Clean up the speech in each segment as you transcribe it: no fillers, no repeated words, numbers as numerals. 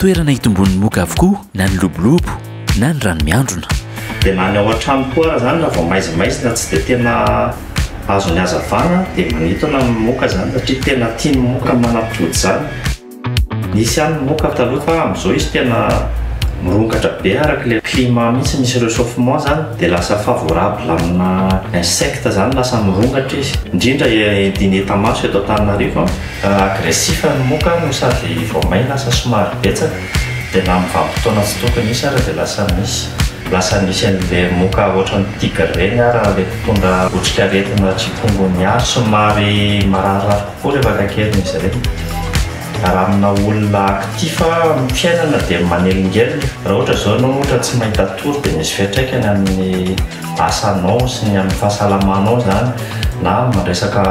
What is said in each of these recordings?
toerana hitombon'ny moka avokoa na ny lobolobo na ny rano miandrona. Dia na ny ao an-trano koa zany raha vao maizimaizina tsy dia tena azo ny hazavana dia manintona ny moka zany satria tena tia ny moka manapitody zany. Nisy ihany ny moka taloha fa amin'izao izy tena mirongatra be araka ilay climat mihitsy misy réchauffement zany dia lasa favorable amina insecte zany lasa mirongatra izy indrindra diny tamaso eto Antananarivo agressif ny moka no sady vao may lasa somary betsaka dia na amin'ny vanim-potoana tsy tokony isy ary dia lasa nisy an'ilay moka ohatran'ny tigre reny ary ilay mpitondra otrika aretina tsipongony ary somary mararirary kokoa rehefa kakeliny izy ireny. Raha amina olona aktifa amin'ny fiainana dia manelingelina. Raha ohatra zao ianao ohatra tsy mahita tory dia misy fiantraikany amin'ny asanao sy ny amin'ny fahasalamanao zany na resaka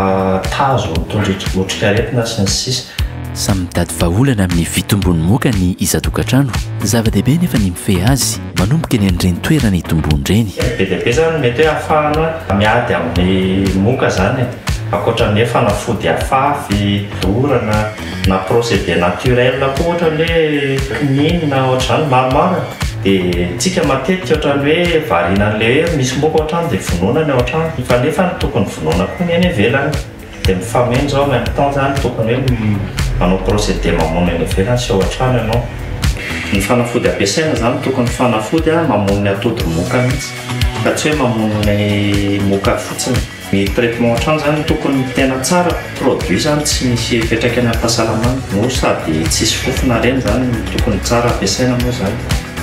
tazo mitondra otrika aretina sy ny sisa. Samy mitady vahaolana amin'ny fitombon'ny moka ny isan-tokantrano. Zava-dehibe nefa ny mifehy azy manomboka eny amin'ireny toerana hitombony ireny. Be dia be zany mety hoe ahafahana miady amin'ny moka zany ankoatran'ny hoe fanafody afafy, orana na procédé naturel koa ohatran'ny hoe quinine na ohatr'izany maromaro. Dia tsika matetika ohatran'ny hoe variana an'ilay hoe misy moka ao an-trano dia vonoina ny ao an-trano fa nefa ny tokony vonoina koa ny eny ivelany. Dia mifameno zao en même temps zany tokony hoe manao procédé mamono eny ivelany sy ao an-trano ianao. Ny fanafody ampiasaina zany tokony fanafody mamono ny atody moka mihitsy fa tsy hoe mamono ny moka fotsiny. Ny traitement an-trano zany tokony tena tsara produit zany tsy misy fiantraikany amin'ny fahasalamana no sady tsisy fofona reny zany tokony tsara ampiasaina moa zany.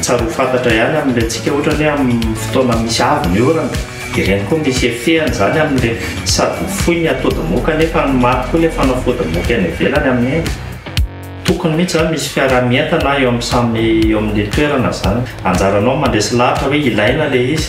Tsara ho fantatra ihany amin'ilay tsika ohatrany hoe amin'ny fotoana misy avy ny orana dia ireny koa misy efehany zany amin'ilay sady fohy ny atody moka nefa ny maty koa ilay fanafody moka eny ivelany amin'ny tokony mihitsy zany misy fiaramientana eo amin'ny samy eo amin'ilay toerana zany. Anjaranao mandresy lahatra hoe ilaina ilay izy